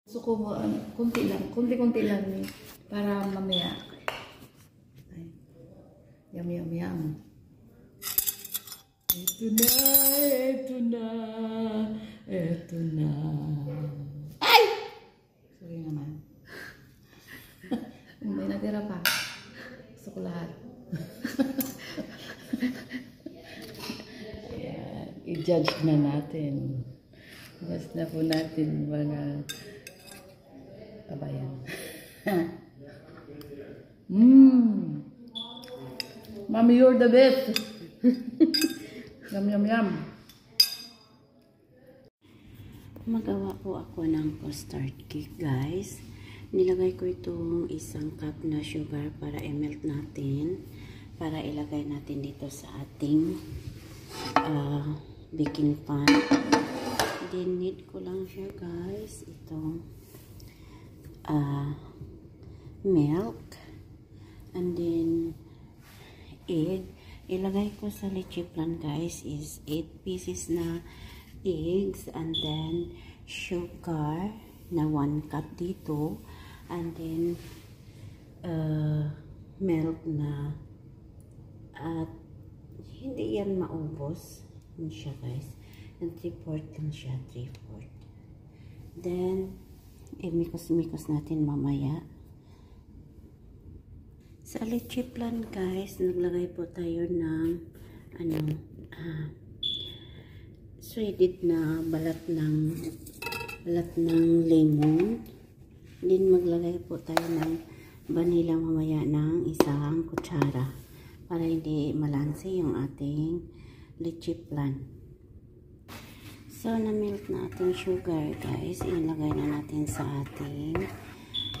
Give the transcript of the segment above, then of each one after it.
Gusto ko mo, kunti lang, kunti-kunti lang para mamaya. Ay, yum, yum, yum. Ito na, ito na, ito na. Ay! Sorry naman. May natira pa. Gusto ko lahat. Ayan, i-judge na natin. Judge na po natin mga kabayan. Mommy, you're the best. Yum, yum, yum. Magawa po ako ng custard cake, guys. Nilagay ko itong isang cup na sugar para i-melt natin. Para ilagay natin dito sa ating baking pan. Then, need ko lang siya, guys. Itong milk. And then, egg. Ilagay ko sa leche plan, guys, is 8 pieces na eggs. And then, sugar na 1 cup dito. And then, milk na at hindi yan maubos. Yan siya, guys. And 3/4 lang siya. 3/4. Then, mikos-mikos natin mamaya. Sa leche plan, guys, naglagay po tayo ng shredded na balat ng lemon. Then maglagay po tayo ng vanilla mamaya ng isang kutsara para hindi malansi yung ating leche plan. So, na-melt na ating sugar, guys. Ilagay na natin sa ating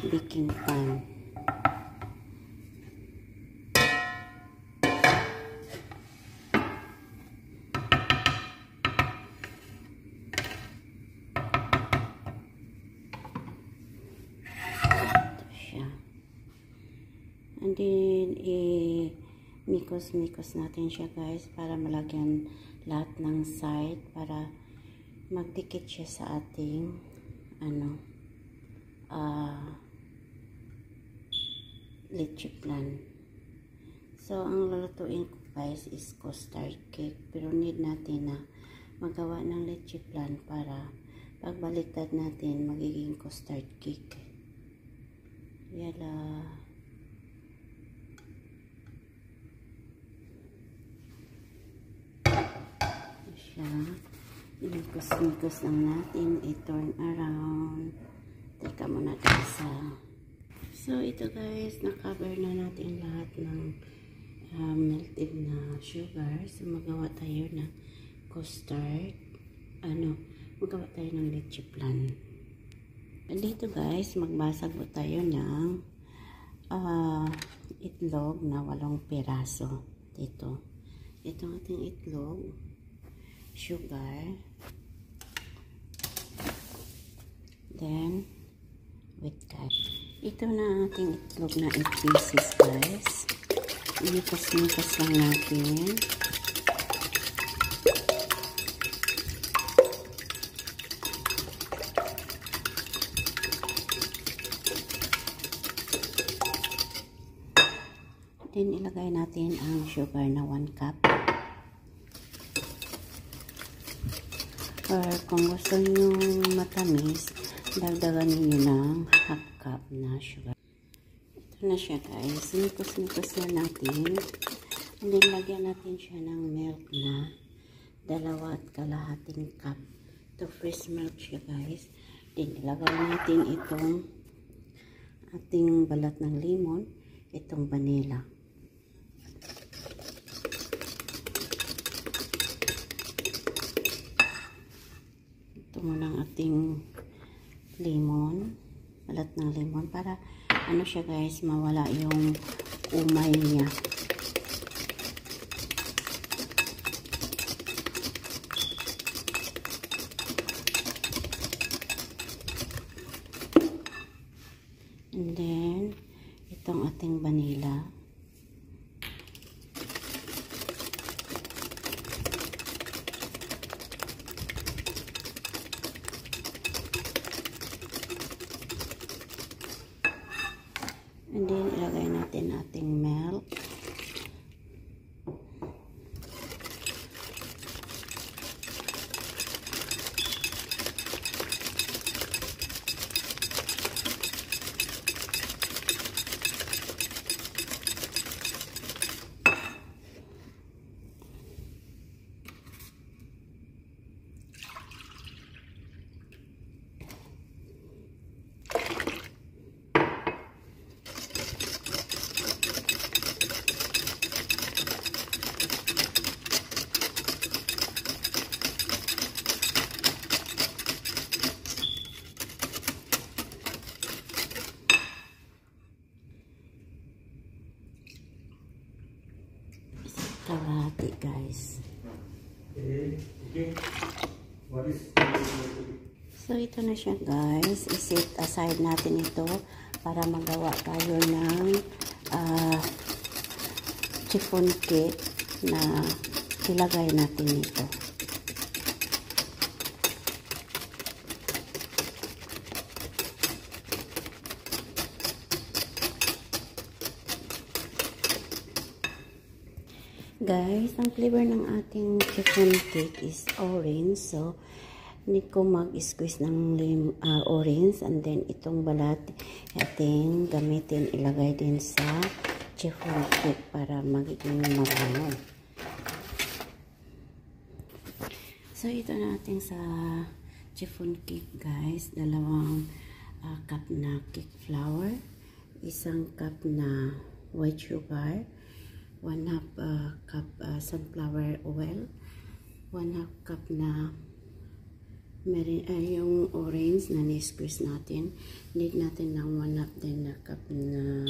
baking pan. And then, mikos-mikos natin siya, guys, para malagyan lahat ng side, para magdikit siya sa ating, leche plan. So, ang lulutuin ko, guys, is custard cake. Pero need natin na magawa ng leche plan para pagbaliktad natin, magiging custard cake. Yala. Imikos-mikos lang natin, i-turn around. Teka muna tayo sa... So, ito, guys, na-cover na natin lahat ng melted na sugar. So, magawa tayo ng custard. Magawa tayo ng leche plan. Dito, guys, magbasag po tayo ng itlog na 8 piraso. Dito. Ito ang ating itlog. Sugar, then wheat cake. Ito na ang ating itlog na 8 pieces, guys. Inikos-nikos lang natin. Then ilagay natin ang sugar na 1 cup. Or kung gusto nyo matamis, dagdagan niyo ng 1/2 cup na sugar. Ito na siya, guys. Nikos-nikos na natin. And then, lagyan natin siya ng milk na 2.5 cup. Ito, fresh milk siya, guys. Then, ilagay natin itong ating balat ng lemon, itong vanilla. Ito muna ang ating lemon, balat ng lemon, para siya, guys, mawala yung umay niya. And then, itong ating vanilla. And then, ilagay natin ating milk. Kalahati, guys. Okay. What is So, ito na siya, guys. I-set aside natin ito para magawa tayo ng chiffon cake na ilagay natin ito. Guys, ang flavor ng ating chiffon cake is orange. So, need ko mag-squeeze ng orange. And then, itong balat ating gamitin, ilagay din sa chiffon cake para magiging mabango. So, ito na ating sa chiffon cake, guys. 2 cup na cake flour. 1 cup na white sugar. 1/2 cup sunflower oil, 1/2 cup na yung orange na ni-squeeze natin. Need natin ng 1/2 din na cup na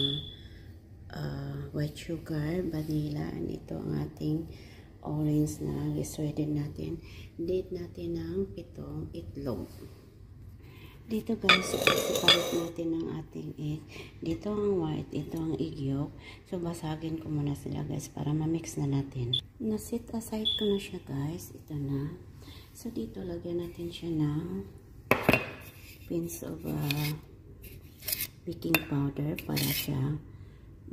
white sugar, vanilla, and ito ang ating orange na i-shredded natin. Need natin ng 7 itlog. Dito, guys, separate natin ang ating egg. Dito ang white, ito ang egg yolk. So, basagin ko muna sila, guys, para ma-mix na natin. Na-set aside ko na siya, guys. Ito na. So, dito, lagyan natin siya ng pinch of baking powder para siya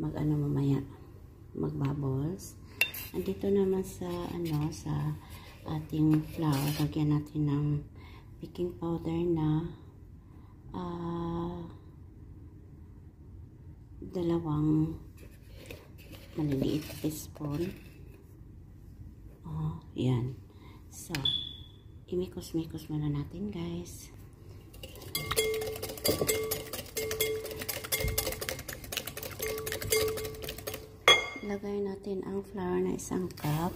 mamaya mag-bubbles. And dito naman sa ating flour, lagyan natin ng baking powder na 2 maliliit teaspoon. Yan. So, imikos-mikos muna natin, guys. Lagay natin ang flour na 1 cup.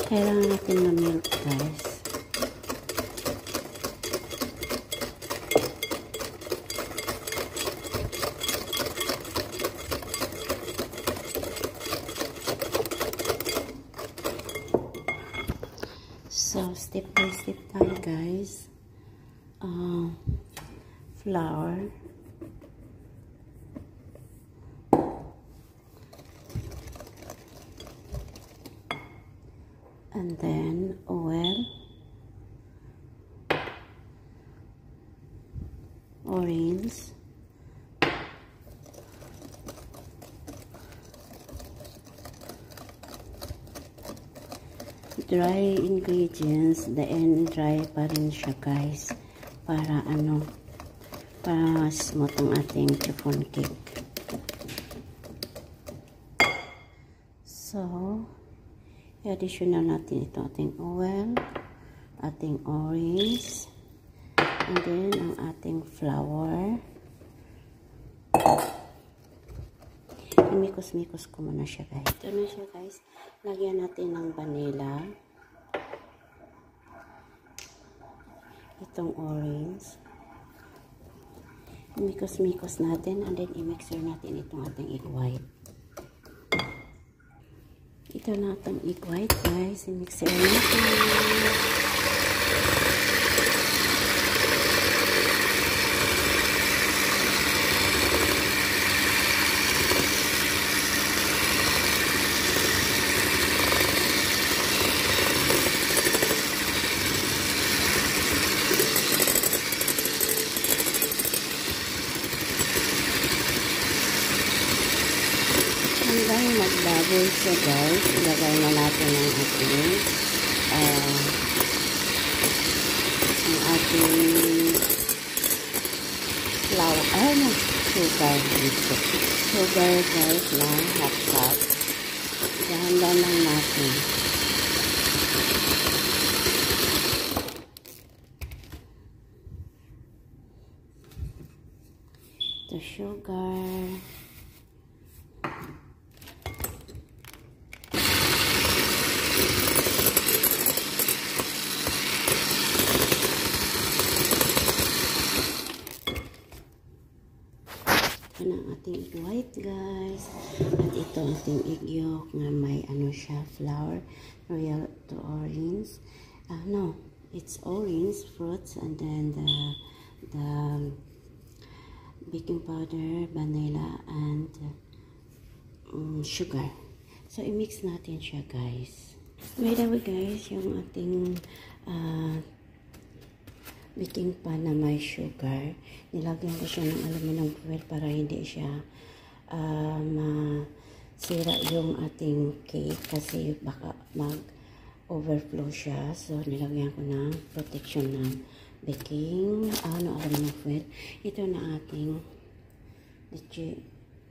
Kailangan natin na milk, guys. So, step by step tayo, guys. Flour. And then oil, orange, dry ingredients, dry pa rin siya, guys, para para smooth ang ating chiffon cake. So, additional natin ito ating oil, ating orange, and then ang ating flour. Imikos-mikos ko muna siya, guys. Ito na siya, guys. Lagyan natin ng vanilla. Itong orange. Imikos-mikos natin, and then imixer natin itong ating egg white. Ito na itong egg white, guys. I-mixer natin. bubble siya guys, ilagay na natin ang ating flour, sugar guys na half cup. Dahan-dahan lang natin. Ito sugar. Ito ang ating egg white guys. At ito ating egg yolk na may ano siya, flour, royal to orange. No, it's orange fruits and then the baking powder, vanilla, and sugar. So, i-mix natin siya guys. By the way guys, yung ating baking pan na may sugar, nilagyan ko siya ng aluminum foil para hindi siya masira yung ating cake kasi baka mag-overflow siya. So, nilagyan ko ng protection ng baking, aluminum foil. Ito na ating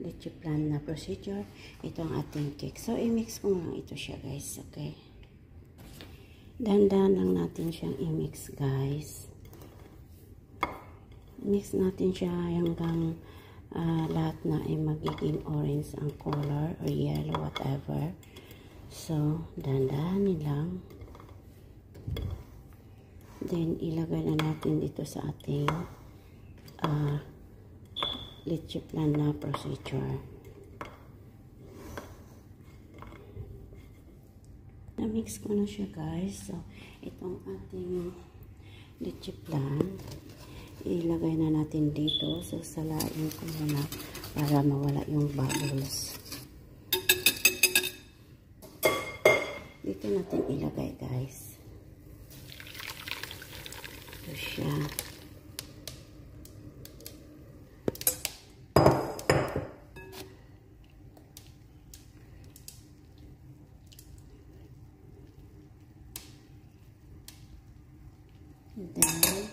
leche plan na procedure. Ito ang ating cake. So, i-mix ko lang ito siya guys. Okay. Dahan-dahan lang natin siyang i-mix guys. Mix natin siya hanggang lahat na ay magiging orange ang color or yellow, whatever. So, dahan-dahanin lang. Then, ilagay na natin dito sa ating leche plan na procedure. Na-mix ko na siya guys. So, itong ating leche plan, ilagay na natin dito. So, salain ko muna para mawala yung bubbles. Dito natin ilagay guys. Ito siya. Then,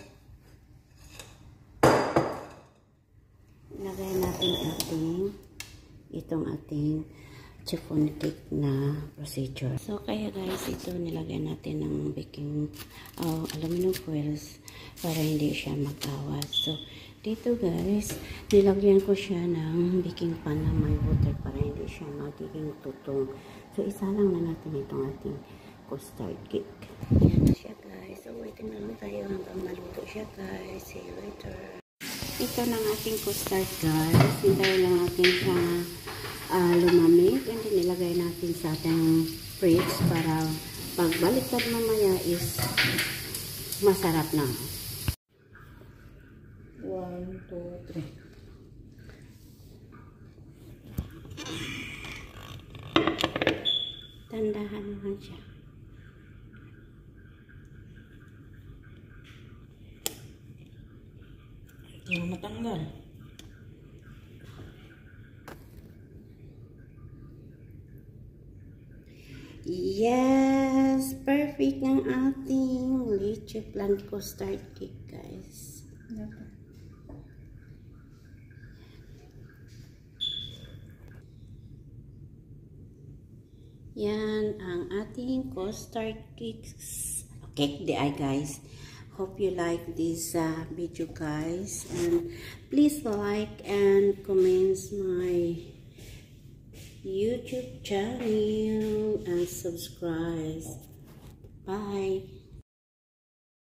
ilagay natin itong ating chiffon cake na procedure. So, kaya guys, ito nilagay natin ng baking aluminum foils para hindi siya mag-awas. So, dito guys, nilagyan ko siya ng baking pan na may water para hindi siya magiging tutong. So, isa lang na natin itong ating custard cake. Ayan na siya guys. So, waiting na lang tayo hanggang maluto siya guys. See you later. Ito na ang ating custard guys. Hintayin lang natin siya lumamig. And then nilagay natin sa ating fridge para pagbaliktad mamaya is masarap na. 1, 2, 3. Tandahan lang siya. Hindi mo matanggal. Yes! Perfect ng ating leche plan custard cake, guys. Yan ang ating custard cakes. Cake di ay, guys. Hope you like this video, guys. And please like and comment my YouTube channel and subscribe. Bye.